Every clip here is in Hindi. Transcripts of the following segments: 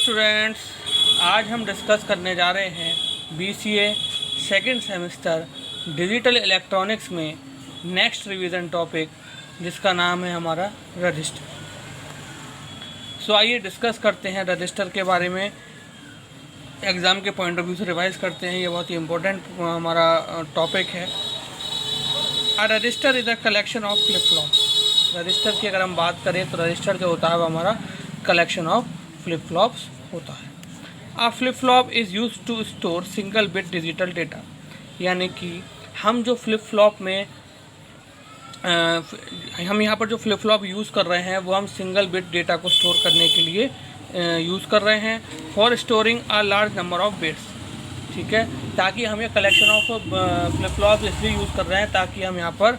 स्टूडेंट्स, आज हम डिस्कस करने जा रहे हैं BCA second semester digital electronics में नेक्स्ट रिवीजन टॉपिक, जिसका नाम है हमारा रजिस्टर। सो आइए डिस्कस करते हैं रजिस्टर के बारे में। एग्ज़ाम के पॉइंट ऑफ व्यू से रिवाइज करते हैं, ये बहुत ही इम्पोर्टेंट हमारा टॉपिक है। A register is a collection of flip flop. Register की अगर हम बात करें तो रजिस्टर जो होता है वो हमारा कलेक्शन ऑफ फ्लिप फ्लॉप्स होता है। A flip flop is use to store single bit digital data, यानी कि हम जो फ्लिप फ्लॉप में हम यहाँ पर जो फ्लिप फ्लॉप यूज़ कर रहे हैं वो हम सिंगल बिट डेटा को स्टोर करने के लिए यूज़ कर रहे हैं। For storing a large number of bits, ठीक है, ताकि हम ये कलेक्शन ऑफ फ्लिप फ्लॉप इसलिए यूज़ कर रहे हैं ताकि हम यहाँ पर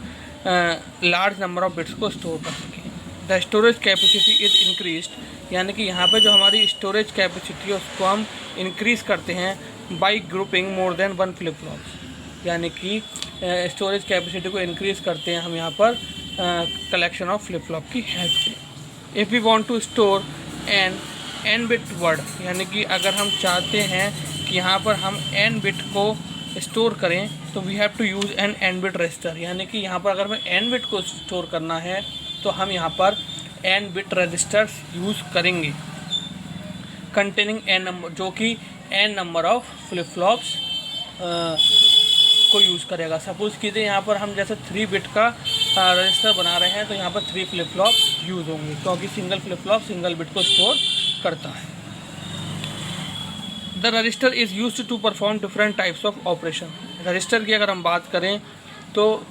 लार्ज नंबर ऑफ बिट्स को स्टोर कर सकें। The storage capacity is increased, यानी कि यहाँ पे जो हमारी स्टोरेज कैपेसिटी है उसको हम इंक्रीज़ करते हैं by grouping more than one flip flops, यानी कि स्टोरेज कैपेसिटी को इंक्रीज़ करते हैं हम यहाँ पर कलेक्शन ऑफ फ्लिप फ्लॉप की हेल्प से। If we want to store n bit word, यानी कि अगर हम चाहते हैं कि यहाँ पर हम n बिट को स्टोर करें तो we have to use an n bit register, यानी कि यहाँ पर अगर हमें n बिट को स्टोर करना है तो हम यहाँ पर n बिट रजिस्टर्स यूज़ करेंगे कंटेनिंग n नंबर, जो कि n number of flip flops को यूज़ करेगा। सपोज़ कीजिए यहाँ पर हम जैसे 3 बिट का रजिस्टर बना रहे हैं तो यहाँ पर 3 फ्लिप फ्लॉप यूज़ होंगे, क्योंकि single flip flop single bit को स्टोर करता है। The register is used to perform different types of operation. Register की अगर हम बात करें तो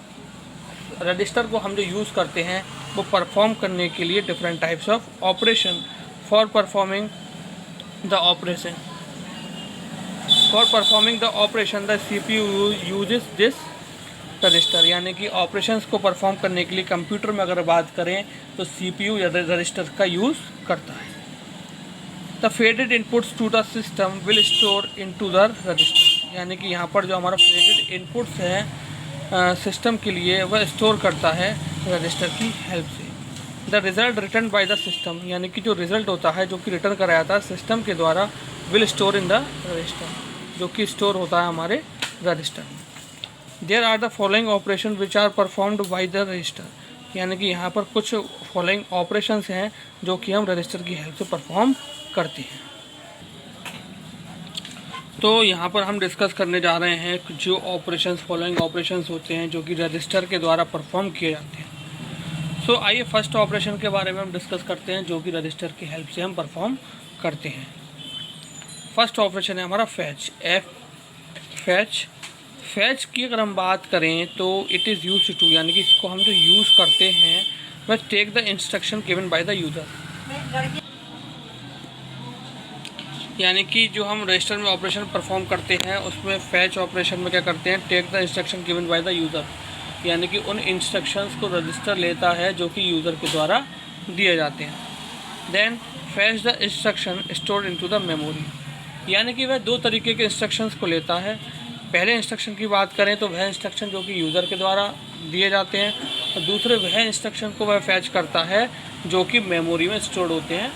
रजिस्टर को हम जो यूज़ करते हैं वो परफॉर्म करने के लिए different types of operation. For performing the operation the CPU uses this register, यानी कि ऑपरेशंस को परफॉर्म करने के लिए कंप्यूटर में अगर बात करें तो CPU या रजिस्टर का यूज़ करता है। The faded inputs to the system will store into the register, यानी कि यहाँ पर जो हमारा फेडेड इनपुट्स है सिस्टम के लिए वह स्टोर करता है रजिस्टर की हेल्प से। The result return by the system, यानी कि जो रिज़ल्ट होता है जो कि रिटर्न कराया था सिस्टम के द्वारा, will store in the register, जो कि स्टोर होता है हमारे रजिस्टर में। There are the following operation which are performed by the register, यानी कि यहाँ पर कुछ फॉलोइंग ऑपरेशंस हैं जो कि हम रजिस्टर की हेल्प से परफॉर्म करते हैं। तो यहाँ पर हम डिस्कस करने जा रहे हैं जो ऑपरेशंस फॉलोइंग ऑपरेशंस होते हैं जो कि रजिस्टर के द्वारा परफॉर्म किए जाते हैं। सो आइए फर्स्ट ऑपरेशन के बारे में हम डिस्कस करते हैं जो कि रजिस्टर की हेल्प से हम परफॉर्म करते हैं। फर्स्ट ऑपरेशन है हमारा फैच की अगर हम बात करें तो इट इज़ यूज टू, यानी कि इसको हम जो यूज़ करते हैं वह take the instruction given by the user, यानी कि जो हम रजिस्टर में ऑपरेशन परफॉर्म करते हैं उसमें फैच ऑपरेशन में क्या करते हैं, take the instruction given by the user, यानी कि उन इंस्ट्रक्शंस को रजिस्टर लेता है जो कि यूज़र के द्वारा दिए जाते हैं। Then fetch the instruction stored into the memory, यानी कि वह 2 तरीके के इंस्ट्रक्शंस को लेता है। पहले इंस्ट्रक्शन की बात करें तो वह इंस्ट्रक्शन जो कि यूज़र के द्वारा दिए जाते हैं, और दूसरे वह इंस्ट्रक्शन को वह फैच करता है जो कि मेमोरी में स्टोर्ड होते हैं,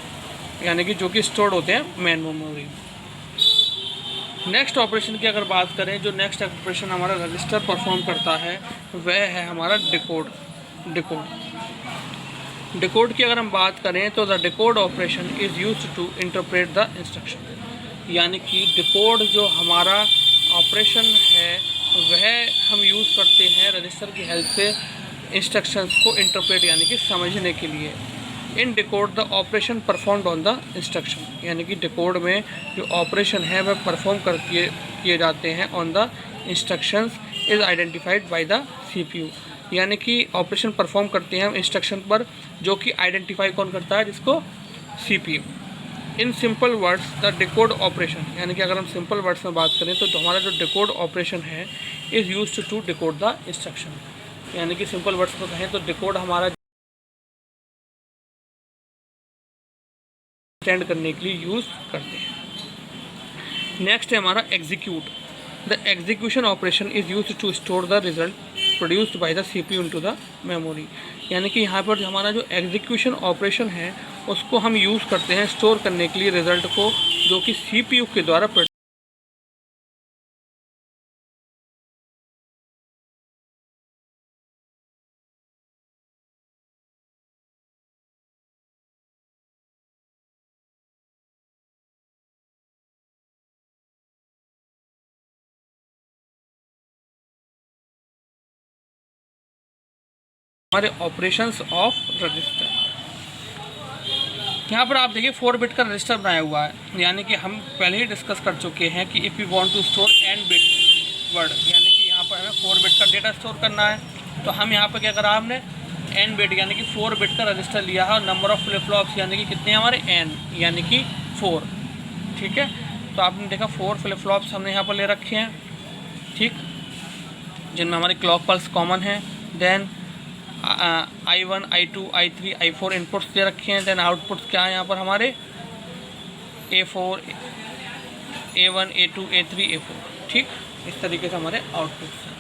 यानी कि जो कि स्टोर्ड होते हैं मेन मेमोरी। नेक्स्ट ऑपरेशन की अगर बात करें, जो नेक्स्ट ऑपरेशन हमारा रजिस्टर परफॉर्म करता है वह है हमारा डिकोड की अगर हम बात करें तो the decode operation is used to interpret the instruction, यानी कि डिकोड जो हमारा ऑपरेशन है वह हम यूज़ करते हैं रजिस्टर की हेल्प से इंस्ट्रक्शंस को इंटरप्रेट, यानी कि समझने के लिए। In decode the operation performed on the instruction, यानी कि डिकोड में जो ऑपरेशन है वह परफॉर्म किए जाते हैं on the instructions is identified by the CPU, यानी कि ऑपरेशन परफॉर्म करते हैं हम इंस्ट्रक्शन पर जो कि आइडेंटिफाई कौन करता है, जिसको CPU। In simple words the decode operation, यानी कि अगर हम सिंपल वर्ड्स में बात करें तो हमारा जो डिकोड ऑपरेशन है is used to decode the instruction, यानी कि सिंपल वर्ड्स में कहें तो डिकोड हमारा स्टैंड करने के लिए यूज़ करते हैं। नेक्स्ट है हमारा execute. The execution operation is used to store the result produced by the CPU into the memory, यानी कि यहाँ पर हमारा जो एग्जीक्यूशन ऑपरेशन है उसको हम यूज़ करते हैं स्टोर करने के लिए रिज़ल्ट को जो कि CPU के द्वारा हमारे ऑपरेशंस ऑफ रजिस्टर। यहाँ पर आप देखिए 4 बिट का रजिस्टर बनाया हुआ है, यानी कि हम पहले ही डिस्कस कर चुके हैं कि if you want to store n bit word, यानी कि यहाँ पर हमें 4 बिट का डेटा स्टोर करना है। तो हम यहाँ पर क्या करा, हमने n बिट यानी कि 4 बिट का रजिस्टर लिया है और नंबर ऑफ़ फ्लिप फ्लॉप्स यानी कि कितने हमारे n यानी कि 4। ठीक है, तो आपने देखा 4 फ्लिप फ्लॉप्स हमने यहाँ पर ले रखे हैं, ठीक, जिनमें हमारे क्लॉक पल्स कॉमन है। Then I1, I2, I3, I4 inputs दे रखे हैं। देन आउटपुट्स क्या है यहाँ पर हमारे A4, A1, A2, A3, A4, ठीक, इस तरीके से हमारे आउटपुट्स हैं।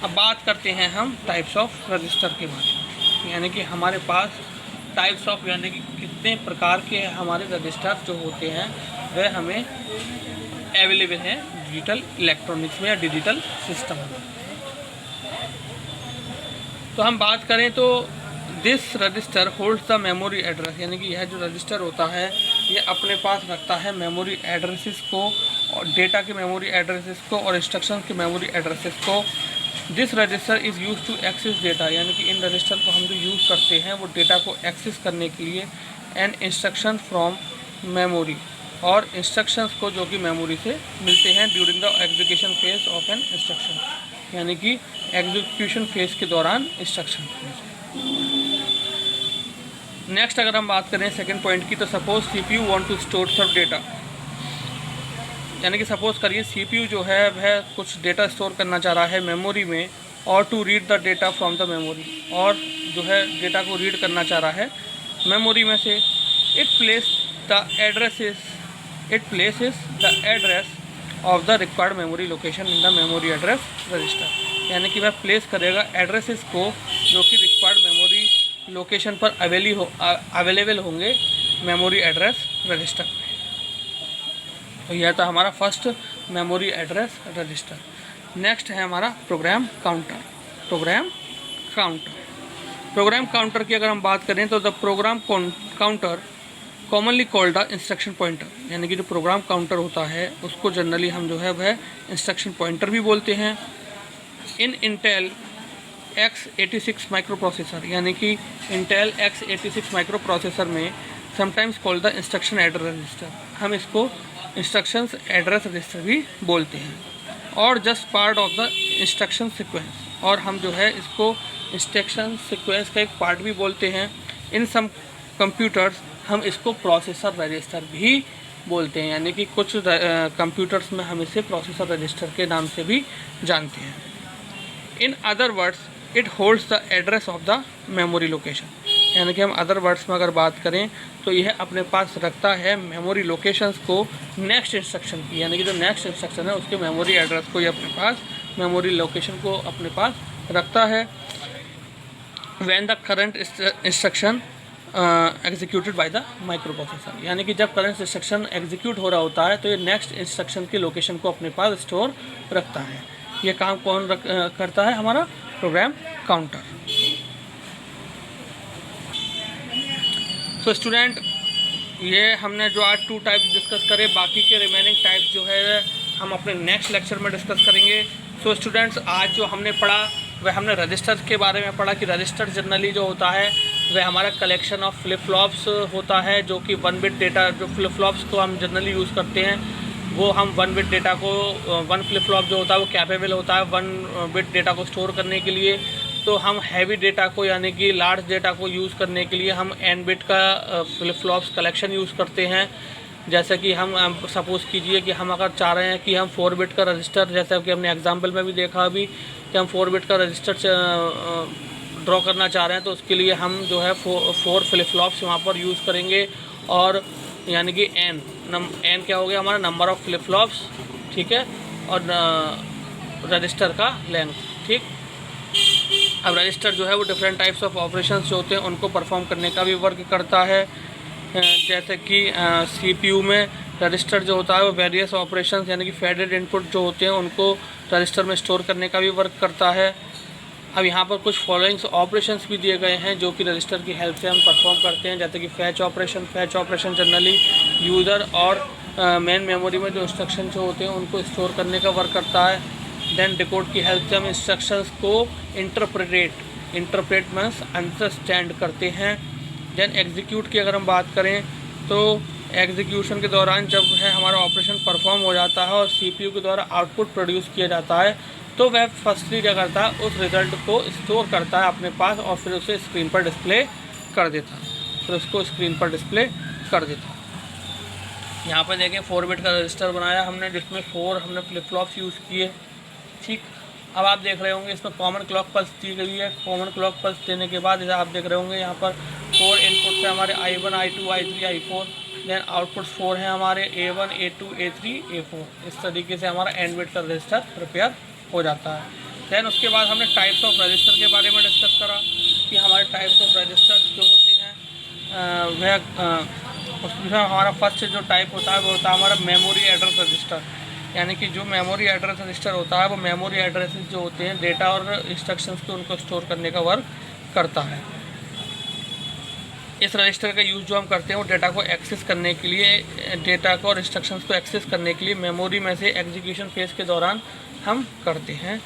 अब बात करते हैं हम टाइप्स ऑफ रजिस्टर के बारे में, यानी कि हमारे पास टाइप्स ऑफ यानी कि कितने प्रकार के हमारे रजिस्टर जो होते हैं वह हमें अवेलेबल हैं डिजिटल इलेक्ट्रॉनिक्स में या डिजिटल सिस्टम में। तो हम बात करें तो this register holds the memory address, यानी कि यह जो रजिस्टर होता है ये अपने पास रखता है मेमोरी एड्रेसेस को, और डेटा के मेमोरी एड्रेसेस को और इंस्ट्रक्शन के मेमोरी एड्रेसेस को। This register is use to access data, यानी कि इन रजिस्टर को हम जो यूज़ करते हैं वो डेटा को एक्सेस करने के लिए, एंड इंस्ट्रक्शन फ्रॉम मेमोरी, और इंस्ट्रक्शंस को जो कि मेमोरी से मिलते हैं during the execution phase of an instruction, यानी कि एग्जीक्यूशन फेज के दौरान इंस्ट्रक्शन। नेक्स्ट अगर हम बात करें सेकंड पॉइंट की, तो suppose CPU want to store सब डेटा, यानी कि सपोज करिए CPU जो है वह कुछ डेटा स्टोर करना चाह रहा है मेमोरी में, और to read the data from the memory, और जो है डेटा को रीड करना चाह रहा है मेमोरी में से। It places the address of the required memory location in the memory address register, यानी कि वह प्लेस करेगा एड्रेसेस को जो कि रिक्वायर्ड मेमोरी लोकेशन पर अवेलेबल होंगे मेमोरी एड्रेस रजिस्टर में। तो यह था हमारा first memory address register. Next है हमारा प्रोग्राम काउंटर। प्रोग्राम काउंटर की अगर हम बात करें तो the program counter commonly called the instruction pointer, यानी कि जो प्रोग्राम काउंटर होता है उसको जनरली हम जो है वह इंस्ट्रक्शन पॉइंटर भी बोलते हैं। इन इंटेल x86 माइक्रो प्रोसेसर, यानी कि इंटेल x86 माइक्रो प्रोसेसर में sometimes called the instruction address register, हम इसको इंस्ट्रक्शंस एड्रेस रजिस्टर भी बोलते हैं। और just part of the instruction sequence, और हम जो है इसको इंस्ट्रक्शन सीक्वेंस का एक पार्ट भी बोलते हैं। इन सम कंप्यूटर्स हम इसको प्रोसेसर रजिस्टर भी बोलते हैं, यानी कि कुछ कंप्यूटर्स में हम इसे प्रोसेसर रजिस्टर के नाम से भी जानते हैं। In other words it holds the address of the memory location, यानी कि हम अदर वर्ड्स में अगर बात करें तो यह अपने पास रखता है मेमोरी लोकेशंस को नेक्स्ट इंस्ट्रक्शन की, यानी कि जो नेक्स्ट इंस्ट्रक्शन है उसके मेमोरी एड्रेस को ये अपने पास मेमोरी लोकेशन को अपने पास रखता है। When the current instruction executed by the micro processor, यानी कि जब करंट इंस्ट्रक्शन एग्जीक्यूट हो रहा होता है तो ये नेक्स्ट इंस्ट्रक्शन की लोकेशन को अपने पास स्टोर रखता है। ये काम कौन करता है? हमारा प्रोग्राम काउंटर। तो स्टूडेंट, ये हमने जो आज 2 टाइप्स डिस्कस करे, बाकी के रिमेनिंग टाइप्स जो है हम अपने नेक्स्ट लेक्चर में डिस्कस करेंगे। सो स्टूडेंट्स, आज जो हमने पढ़ा वह हमने रजिस्टर के बारे में पढ़ा कि रजिस्टर जनरली जो होता है वह हमारा कलेक्शन ऑफ फ्लिप फ्लॉप्स होता है, जो कि 1 बिट डेटा, जो फ्लिप फ्लॉप्स को हम जनरली यूज़ करते हैं वो हम 1 बिट डेटा को 1 फ्लिप फ्लॉप जो होता है वो कैपेबल होता है 1 बिट डेटा को स्टोर करने के लिए। तो हम हैवी डेटा को यानी कि लार्ज डेटा को यूज़ करने के लिए हम n बिट का फ्लिप फ्लॉप्स कलेक्शन यूज़ करते हैं। जैसे कि हम सपोज़ कीजिए कि हम अगर चाह रहे हैं कि हम 4 बिट का रजिस्टर, जैसे कि हमने एग्जांपल में भी देखा अभी कि हम 4 बिट का रजिस्टर ड्रॉ करना चाह रहे हैं, तो उसके लिए हम जो है 4 फ्लिप फ्लॉप्स वहाँ पर यूज़ करेंगे। और यानी कि n क्या हो गया हमारा नंबर ऑफ़ फ्लिप फ्लॉप्स, ठीक है, और रजिस्टर का लेंथ, ठीक। अब रजिस्टर जो है वो डिफरेंट टाइप्स ऑफ ऑपरेशंस जो होते हैं उनको परफॉर्म करने का भी वर्क करता है। जैसे कि CPU में रजिस्टर जो होता है वो वेरियस ऑपरेशन यानी कि फेडेड इनपुट जो होते हैं उनको रजिस्टर में स्टोर करने का भी वर्क करता है। अब यहाँ पर कुछ फॉलोइंग्स ऑपरेशंस भी दिए गए हैं जो कि रजिस्टर की हेल्प से हम परफॉर्म करते हैं, जैसे कि फैच ऑपरेशन जनरली यूज़र और मेन मेमोरी में जो इंस्ट्रक्शन जो होते हैं उनको स्टोर करने का वर्क करता है। देन डिकोड की हेल्प से हम इंस्ट्रक्शंस को इंटरप्रेट मीन्स अंडरस्टैंड करते हैं। देन एग्जीक्यूट की अगर हम बात करें तो एग्जीक्यूशन के दौरान जब है हमारा ऑपरेशन परफॉर्म हो जाता है और सीपीयू के द्वारा आउटपुट प्रोड्यूस किया जाता है तो वह फर्स्टली क्या करता है, उस रिज़ल्ट को स्टोर करता है अपने पास और फिर उसे स्क्रीन पर डिस्प्ले कर देता है। यहाँ पर देखें 4 बिट का रजिस्टर बनाया हमने जिसमें 4 हमने फ्लिप फ्लॉप्स यूज़ किए। ठीक, अब आप देख रहे होंगे इसमें कॉमन क्लॉक पल्स दी गई है। कॉमन क्लॉक पल्स देने के बाद आप देख रहे होंगे यहाँ पर 4 इनपुट है हमारे I1, I2, I3, I4। Then outputs 4 हैं हमारे A1, A2, A3, A4। इस तरीके से हमारा एंड बिट का रजिस्टर प्रिपेयर हो जाता है। देन उसके बाद हमने टाइप्स ऑफ रजिस्टर के बारे में डिस्कस करा कि हमारे टाइप्स ऑफ रजिस्टर जो होते हैं उसमें हमारा फर्स्ट जो टाइप होता है वो होता है हमारा मेमोरी एड्रेस रजिस्टर। यानी कि जो मेमोरी एड्रेस रजिस्टर होता है वो मेमोरी एड्रेसेस जो होते हैं डेटा और इंस्ट्रक्शंस को उनको स्टोर करने का वर्क करता है। इस रजिस्टर का यूज़ जो हम करते हैं वो डेटा को एक्सेस करने के लिए, डेटा को और इंस्ट्रक्शंस को एक्सेस करने के लिए मेमोरी में से एग्जीक्यूशन फेज के दौरान हम करते हैं।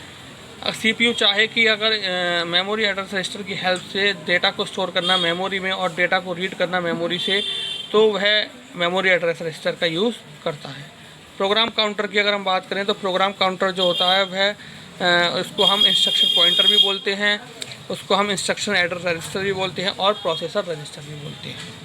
सीपीयू चाहे कि अगर मेमोरी एड्रेस रजिस्टर की हेल्प से डेटा को स्टोर करना मेमोरी में और डेटा को रीड करना मेमोरी से, तो वह मेमोरी एड्रेस रजिस्टर का यूज़ करता है। प्रोग्राम काउंटर की अगर हम बात करें तो प्रोग्राम काउंटर जो होता है वह उसको हम इंस्ट्रक्शन पॉइंटर भी बोलते हैं, उसको हम इंस्ट्रक्शन एड्रेस रजिस्टर भी बोलते हैं और प्रोसेसर रजिस्टर भी बोलते हैं।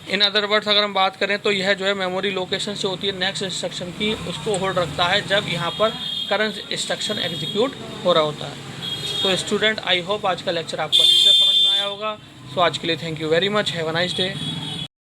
इन अदर वर्ड्स अगर हम बात करें तो यह जो है मेमोरी लोकेशन जो होती है नेक्स्ट इंस्ट्रक्शन की उसको होल्ड रखता है जब यहाँ पर करंट इंस्ट्रक्शन एग्जीक्यूट हो रहा होता है। तो स्टूडेंट, आई होप आज का लेक्चर आपको अच्छे से समझ में आया होगा। सो आज के लिए thank you very much, have a nice day.